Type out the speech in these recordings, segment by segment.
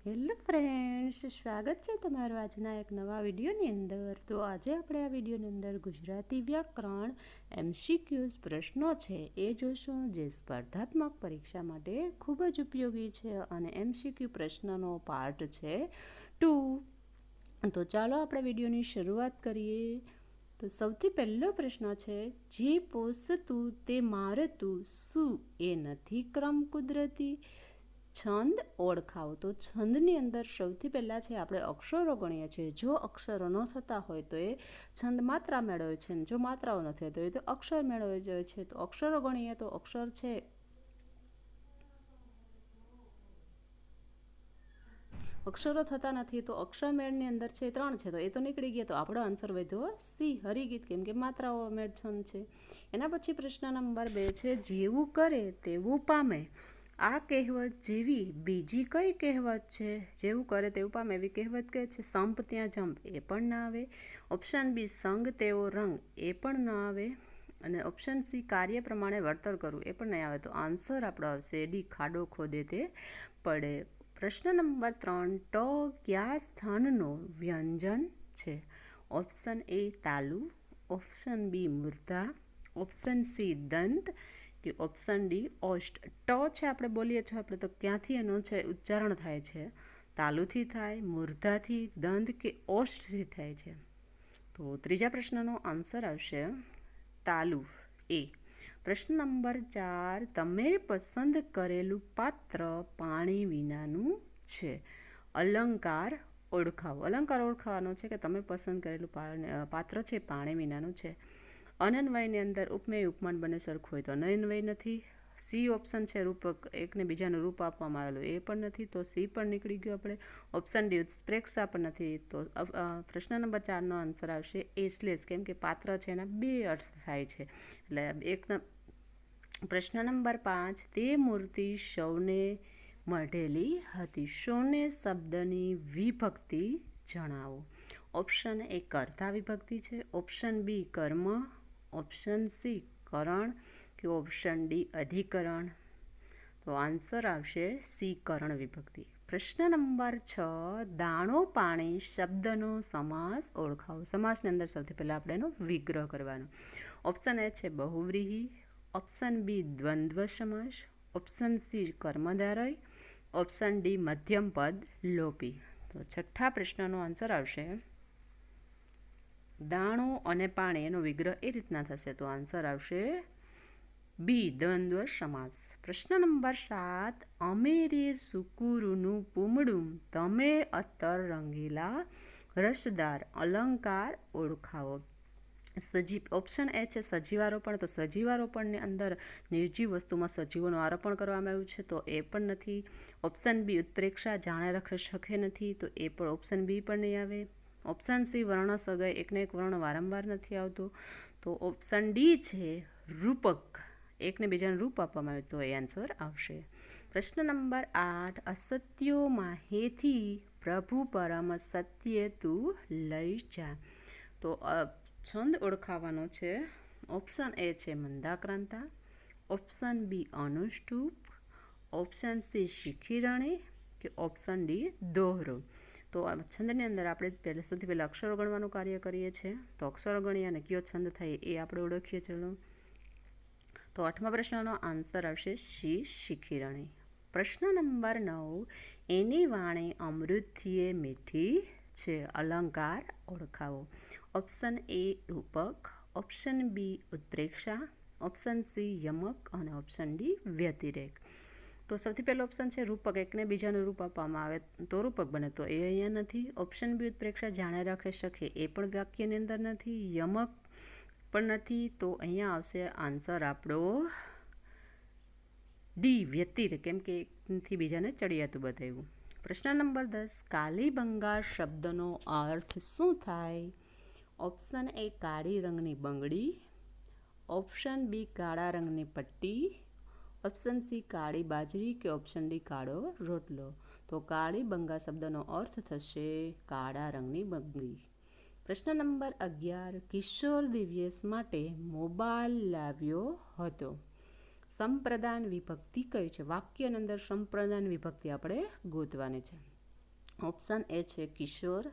Hello friends, સ્વાગત છે તમારું આજના એક નવા વિડીયોની અંદર. તો આજે આપણે આ વિડીયોની અંદર ગુજરાતી વ્યાકરણ MCQs પ્રશ્નો છે એ જોશું, જે સ્પર્ધાત્મક પરીક્ષા માટે ખૂબ જ ઉપયોગી છે અને MCQ પ્રશ્નનો પાર્ટ છે 2. તો ચાલો આપણે વિડીયોની શરૂઆત કરીએ. તો સૌથી પહેલો પ્રશ્ન છે, જે પોષતું તે મારતું શું એ નથી ક્રમ કુદરતી? છંદ ઓળખાવો. તો છંદની અંદર સૌથી પહેલાં છે આપણે અક્ષરો ગણીએ છીએ. જો અક્ષરો ન થતા હોય તો એ છંદ માત્રા મેળવે છે, અને જો માત્રાઓ નથી થતી હોય તો અક્ષર મેળવે જાય છે. તો અક્ષરો ગણીએ તો અક્ષર છે અક્ષરો થતા નથી તો અક્ષર મેળની અંદર છે 3 છે, તો એ તો નીકળી ગયા. તો આપણો આન્સર વધ્યો સી, હરિગીત, કેમ કે માત્રાઓ મેળ છંદ છે. એના પછી પ્રશ્ન નંબર 2 છે, જેવું કરે તેવું પામે. આ કહેવત જેવી બીજી કઈ કહેવત છે? જેવું કરે તેવું પામે એવી કહેવત કઈ છે? સંપ ત્યાં જંપ એ પણ ના આવે. ઓપ્શન બી, સંગ તેવો રંગ એ પણ ન આવે. અને ઓપ્શન સી, કાર્ય પ્રમાણે વર્તન કરવું એ પણ નહીં આવે. તો આન્સર આપણો આવશે ડી, ખાડો ખોદે તે પડે. પ્રશ્ન નંબર 3, ટ કયા સ્થાનનો વ્યંજન છે? ઓપ્શન એ તાલુ, ઓપ્શન બી મૂર્ધા, ઓપ્શન સી દંત, કે ઓપ્શન ડી ઓષ્ટ. ટ છે આપણે બોલીએ છીએ આપણે, તો ક્યાંથી એનું છે ઉચ્ચારણ થાય છે? તાલુથી થાય, મૂર્ધાથી, દંત કે ઓષ્ટથી થાય છે? તો ત્રીજા પ્રશ્નનો આન્સર આવશે તાલુ, એ. પ્રશ્ન નંબર 4, તમે પસંદ કરેલું પાત્ર પાણી વિનાનું છે. અલંકાર ઓળખાવો. અલંકાર ઓળખાવાનો છે કે તમે પસંદ કરેલું પાત્ર છે પાણી વિનાનું છે. અનન્વયની અંદર ઉપમેય ઉપમાન બંને સરખું હોય તો અનન્વય નથી. સી ઓપ્શન છે, રૂપક એકને બીજાનું રૂપ આપવામાં આવેલું એ પણ નથી, તો સી પણ નીકળી ગયું આપણે. ઓપ્શન ડી, ઉત્પ્રેક્ષા પણ નથી. તો પ્રશ્ન નંબર 4નો આન્સર આવશે એસલેસ, કેમ કે પાત્ર છે એના 2 અર્થ થાય છે. એટલે એકના. પ્રશ્ન નંબર 5, તે મૂર્તિ સૌને મઢેલી હતી. સૌને શબ્દની વિભક્તિ જણાવો. ઓપ્શન એ કર્તા વિભક્તિ છે, ઓપ્શન બી કર્મ, ઓપ્શન સી કરણ, કે ઓપ્શન ડી અધિકરણ? તો આન્સર આવશે સી, કરણ વિભક્તિ. પ્રશ્ન નંબર 6, દાણો પાણી શબ્દનો સમાસ ઓળખાવો. સમાસની અંદર સૌથી પહેલાં આપણે એનો વિગ્રહ કરવાનો. ઓપ્શન એ છે બહુવ્રીહી, ઓપ્શન બી દ્વંદ્વ સમાસ, ઓપ્શન સી કર્મધારય, ઓપ્શન ડી મધ્યમ પદ લોપી. તો છઠ્ઠા પ્રશ્નનો આન્સર આવશે દાણો અને પાણી એનો વિગ્રહ એ રીતના થશે. તો આન્સર આવશે બી, દ્વંદ્વ સમાસ. પ્રશ્ન નંબર 7, અમેરે સુકુરુનું પૂમડું તમે અત્તર રંગીલા રસદાર. અલંકાર ઓળખાવો. ઓપ્શન એ છે સજીવારોપણ. તો સજીવારોપણની અંદર નિર્જીવ વસ્તુમાં સજીવોનું આરોપણ કરવામાં આવ્યું છે, તો એ પણ નથી. ઓપ્શન બી, ઉત્પ્રેક્ષા જાણે રખી શકે નથી, તો એ પણ ઓપ્શન બી પણ નહીં આવે. ઓપ્શન સી, વર્ણ સગાઈ એકને એક વર્ણ વારંવાર નથી આવતો, તો ઓપ્શન ડી છે રૂપક, એકને બીજાનું રૂપ આપવામાં આવે, તો એ આન્સર આવશે. પ્રશ્ન નંબર 8, અસત્યોમાં હેથી પ્રભુ પરમ સત્ય તું લઈ જા. તો છંદ ઓળખાવાનો છે. ઓપ્શન એ છે મંદાક્રાંતા, ઓપ્શન બી અનુષ્ટુપ, ઓપ્શન સી શિખિરણી, કે ઓપ્શન ડી દોહરો? તો છંદની અંદર આપણે સૌથી પહેલાં અક્ષરો ગણવાનું કાર્ય કરીએ છીએ. તો અક્ષરો ગણીએ અને કયો છંદ થાય એ આપણે ઓળખીએ. ચલો, તો 8મા પ્રશ્નનો આન્સર આવશે સી, શિખિરણી. પ્રશ્ન નંબર 9, એની વાણી અમૃતથીએ મીઠી છે. અલંકાર ઓળખાવો. ઓપ્શન એ રૂપક, ઓપ્શન બી ઉત્પ્રેક્ષા, ઓપ્શન સી યમક, અને ઓપ્શન ડી વ્યતિરેક? તો સૌથી પહેલો ઓપ્શન છે રૂપક, એકને બીજાનું રૂપ આપવામાં આવે તો રૂપક બને, તો એ અહીંયા નથી. ઓપ્શન બી ઉત્પ્રેક્ષા જાણે રાખી શકે, એ પણ વાક્યની અંદર નથી. યમક પણ નથી, તો અહીંયા આવશે આન્સર આપણો ડી, વ્યતિરેક, કેમ કે એકથી બીજાને ચડિયાતું બતાવ્યું. પ્રશ્ન નંબર 10, કાલીબંગા શબ્દનો અર્થ શું થાય? ઓપ્શન એ કાળી રંગની બંગડી, ઓપ્શન બી કાળા રંગની પટ્ટી, ઓપ્શન સી કાળી બાજરી, કે ઓપ્શન ડી કાળો રોટલો? તો કાળીબંગા શબ્દનો અર્થ થશે કાળા રંગની બંગડી. પ્રશ્ન નંબર 11, કિશોર દિવ્યેશ માટે મોબાઈલ લાવ્યો હતો. સંપ્રદાન વિભક્તિ કઈ છે? વાક્યની અંદર સંપ્રદાન વિભક્તિ આપણે ગોતવાની છે. ઓપ્શન એ છે કિશોર,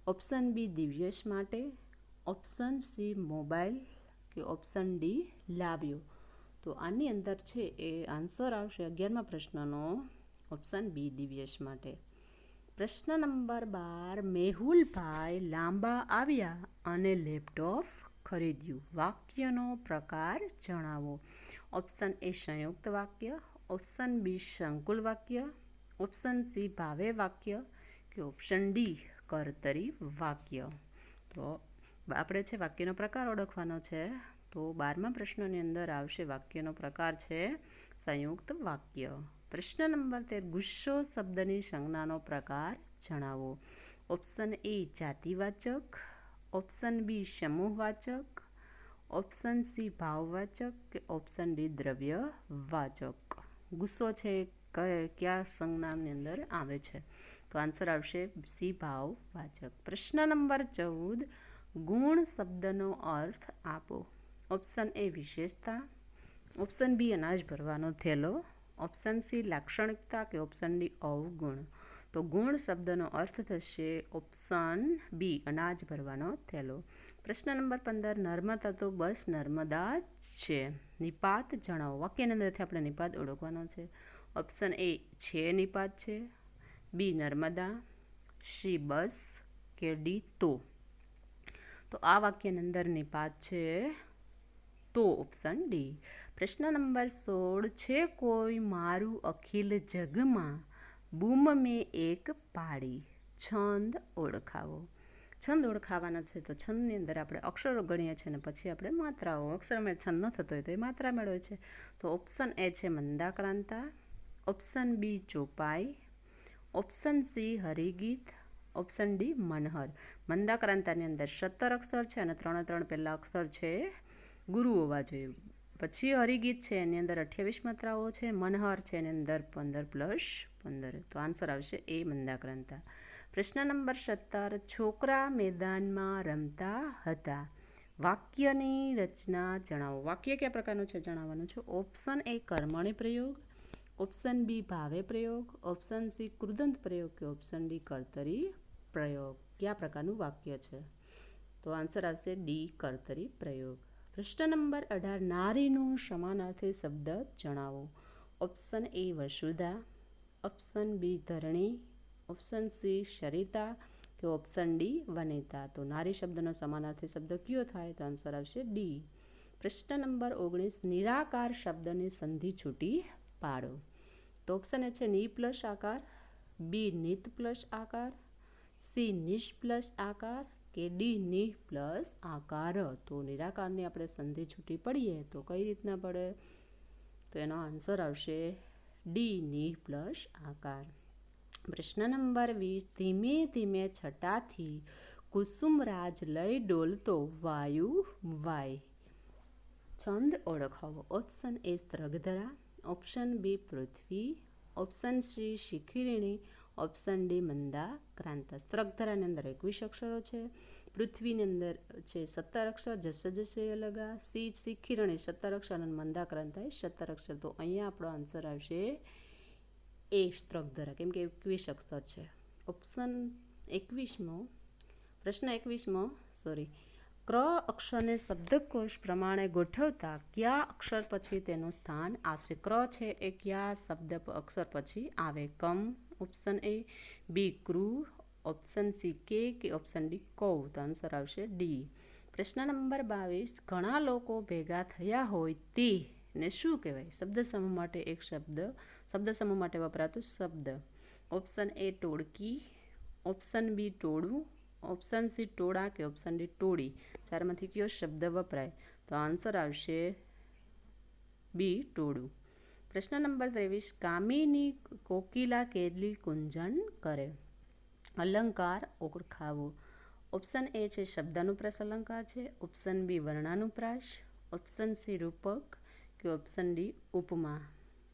ઓપ્શન બી દિવ્યેશ માટે, ઓપ્શન સી મોબાઈલ કે ઓપ્શન ડી લાવ્યો. તો આની અંદર છે એ આન્સર આવશે 11મા પ્રશ્નનો ઓપ્શન બી દિવ્યેશ માટે. પ્રશ્ન નંબર 12, મેહુલભાઈ લાંબા આવ્યા અને લેપટોપ ખરીદ્યું. વાક્યનો પ્રકાર જણાવો. ઓપ્શન એ સંયુક્ત વાક્ય, ઓપ્શન બી સંકુલ વાક્ય, ઓપ્શન સી ભાવે વાક્ય કે ઓપ્શન ડી કર્તરી વાક્ય. તો આપણે છે વાક્યનો પ્રકાર ઓળખવાનો છે. તો 12મા પ્રશ્નની અંદર આવશે વાક્યનો પ્રકાર છે સંયુક્ત વાક્ય. પ્રશ્ન નંબર 13, ગુસ્સો શબ્દની સંજ્ઞાનો પ્રકાર જણાવો. ઓપ્શન એ જાતિવાચક, ઓપ્શન બી સમૂહવાચક, ઓપ્શન સી ભાવવાચક કે ઓપ્શન ડી દ્રવ્યવાચક. ગુસ્સો છે કયા સંજ્ઞાની અંદર આવે છે? તો આન્સર આવશે સી ભાવવાચક. પ્રશ્ન નંબર 14, ગુણ શબ્દનો અર્થ આપો. ઓપ્શન એ વિશેષતા, ઓપ્શન બી અનાજ ભરવાનો થેલો, ઓપ્શન સી લાક્ષણિકતા કે ઓપ્શન ડી અવગુણ. તો ગુણ શબ્દનો અર્થ થશે ઓપ્શન બી અનાજ ભરવાનો થેલો. પ્રશ્ન નંબર 15, નર્મદા તો બસ નર્મદા છે. નિપાત જણાવો. વાક્યની અંદરથી આપણે નિપાત ઓળખવાનો છે. ઓપ્શન એ છે નિપાત છે, બી નર્મદા, સી બસ કે ડી તો. તો આ વાક્યની અંદર નિપાત છે તો ઓપ્શન ડી. પ્રશ્ન નંબર 16, છે કોઈ મારું અખિલ જગમાં બૂમ મેં એક પાડી. છંદ ઓળખાવો. છંદ ઓળખાવાના છે. તો છંદની અંદર આપણે અક્ષરો ગણીએ છીએ અને પછી આપણે માત્રાઓ. અક્ષરમેળ છંદ ન થતો હોય તો એ માત્રા મેળવે છે. તો ઓપ્શન એ છે મંદાક્રાંતા, ઓપ્શન બી ચોપાઈ, ઓપ્શન સી હરિગીત, ઓપ્શન ડી મનહર. મંદાક્રાંતાની અંદર 17 અક્ષર છે અને 3 પહેલા અક્ષર છે ગુરુ હોવા જોઈએ. પછી હરિગીત છે એની અંદર 28 માત્રાઓ છે. મનહર છે એની અંદર 15+15. તો આન્સર આવશે એ મંદાક્રાંતા. પ્રશ્ન નંબર 17, છોકરા મેદાનમાં રમતા હતા. વાક્યની રચના જણાવો. વાક્ય કયા પ્રકારનું છે જણાવવાનું છે. ઓપ્શન એ કર્મણી પ્રયોગ, ઓપ્શન બી ભાવે પ્રયોગ, ઓપ્શન સી કૃદંત પ્રયોગ કે ઓપ્શન ડી કર્તરી પ્રયોગ. કયા પ્રકારનું વાક્ય છે? તો આન્સર આવશે ડી કર્તરી પ્રયોગ. પ્રશ્ન નંબર 18, નારીનું સમાનાર્થી શબ્દ જણાવો. ઓપ્શન એ વસુધા, ઓપ્શન બી ધરણી, ઓપ્શન સી સરિતા કે ઓપ્શન ડી વનિતા. તો નારી શબ્દનો સમાનાર્થી શબ્દ કયો થાય? તો આન્સર આવશે ડી. પ્રશ્ન નંબર 19, નિરાકાર શબ્દની સંધિ છૂટી પાડો. તો ઓપ્શન એ છે ની પ્લસ આકાર, બી નિત પ્લસ આકાર, સી નિશ પ્લસ આકાર કે ડી નિહ પ્લસ આકાર. તો નિરાકારની આપણે સંધિ છૂટી પડીએ તો કઈ રીતના પડે? તો એનો આન્સર આવશે ડી નિહ પ્લસ આકાર. પ્રશ્ન નંબર 20, ધીમે ધીમે છટાથી કુસુમરાજ લઈ ડોલતો વાયુ વાય. છંદ ઓળખાવો. ઓપ્શન એ સ્ત્રગધરા, ઓપ્શન બી પૃથ્વી, ઓપ્શન સી શિખિરીણી, ઓપ્શન ડી મંદાક્રાંતા. સ્ત્રગધરાની અંદર 21 અક્ષરો છે, પૃથ્વીની અંદર છે 17 અક્ષર, જશે જશે લગા, સી શિખિરણી 17 અક્ષર અને મંદાક્રાંતા 17 અક્ષર. તો અહીંયા આપણો આન્સર આવશે એ સ્ત્રગધરા, કેમ કે 21 અક્ષર છે. ઓપ્શન 21મો પ્રશ્ન 21મો ક્ર અક્ષરને શબ્દકોશ પ્રમાણે ગોઠવતા કયા અક્ષર પછી તેનું સ્થાન આવશે? ક્ર છે એ કયા શબ્દ અક્ષર પછી આવે? કમ, ઓપ્શન એ, બી ક્રુ, ઓપ્શન સી કે ઓપ્શન ડી કૌ. તો આન્સર આવશે ડી. પ્રશ્ન નંબર 22, ઘણા લોકો ભેગા થયા હોય તેને શું કહેવાય? શબ્દ સમૂહ માટે એક શબ્દ સમૂહ માટે વપરાતું શબ્દ. ઓપ્શન એ ટોળકી, ઓપ્શન બી ટોળું, ઓપ્શન સી ટોળા કે ઓપ્શન ડી ટોળી. ચારમાંથી કયો શબ્દ વપરાય? તો આન્સર આવશે બી ટોળું. પ્રશ્ન નંબર 23, કામિની કોકિલા કેલી કુંજન કરે. અલંકાર ઓળખાવો. ઓપ્શન એ છે શબ્દાનુપ્રાસ અલંકાર છે, ઓપ્શન બી વર્ણાનુપ્રાસ, ઓપ્શન સી રૂપક કે ઓપ્શન ડી ઉપમા.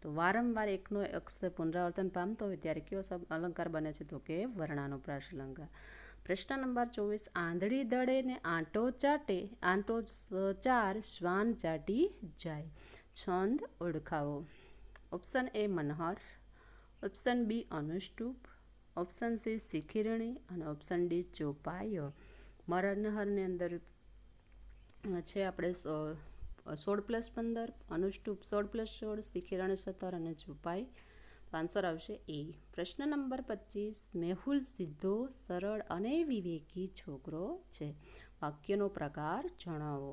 તો વારંવાર એકનો અક્ષર પુનરાવર્તન પામતો હોય ત્યારે કયો અલંકાર બને છે? તો કે વર્ણાનુપ્રાસ અલંકાર. પ્રશ્ન નંબર 24, આંધળી દળે ને આંટો ચાર શ્વાન ચાટી જાય. છંદ ઓળખાવો. ઓપ્શન એ મનહર, ઓપ્શન બી અનુષ્ટુપ, ઓપ્શન સી શિખીરણી અને ઓપ્શન ડી ચોપાયો. મરણહરની અંદર છે આપણે 16+15, અનુષ્ટુપ 16+16, શિખીરણી 17 અને ચોપાઈ. તો આન્સર આવશે એ. પ્રશ્ન નંબર 25. મેહુલ સીધો, સરળ અને વિવેકી છોકરો છે. વાક્યનો પ્રકાર જણાવો.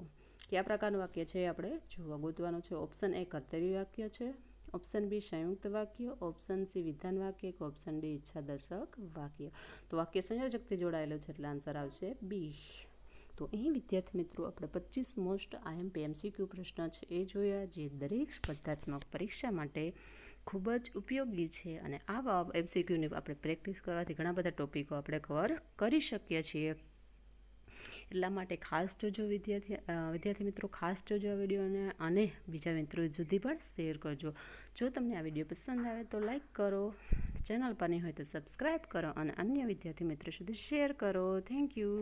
કયા પ્રકારનું વાક્ય છે આપણે જોવા ગોતવાનું છે. ઓપ્શન એ કર્તરી વાક્ય છે, ઓપ્શન બી સંયુક્ત વાક્ય, ઓપ્શન સી વિધાન વાક્ય કે ઓપ્શન ડી ઈચ્છાદર્શક વાક્ય. તો વાક્ય સંયોજકથી જોડાયેલું છે એટલે આન્સર આવશે બી. તો અહીં વિદ્યાર્થી મિત્રો આપણે 25 મોસ્ટ IMP MCQ પ્રશ્ન છે એ જોયા, જે દરેક સ્પર્ધાત્મક પરીક્ષા માટે ખૂબ જ ઉપયોગી છે. અને આવા MCQની આપણે પ્રેક્ટિસ કરવાથી ઘણા બધા ટોપિકો આપણે કવર કરી શકીએ છીએ. એટલા માટે ખાસ જોજો વિદ્યાર્થી મિત્રો, ખાસ જોજો આ વિડીયોને અને બીજા મિત્રો સુધી પણ શેર કરજો. જો તમને આ વિડીયો પસંદ આવે તો લાઈક કરો, ચેનલ પર નહીં હોય તો સબસ્ક્રાઈબ કરો અને અન્ય વિદ્યાર્થી મિત્રો સુધી શેર કરો. Thank you.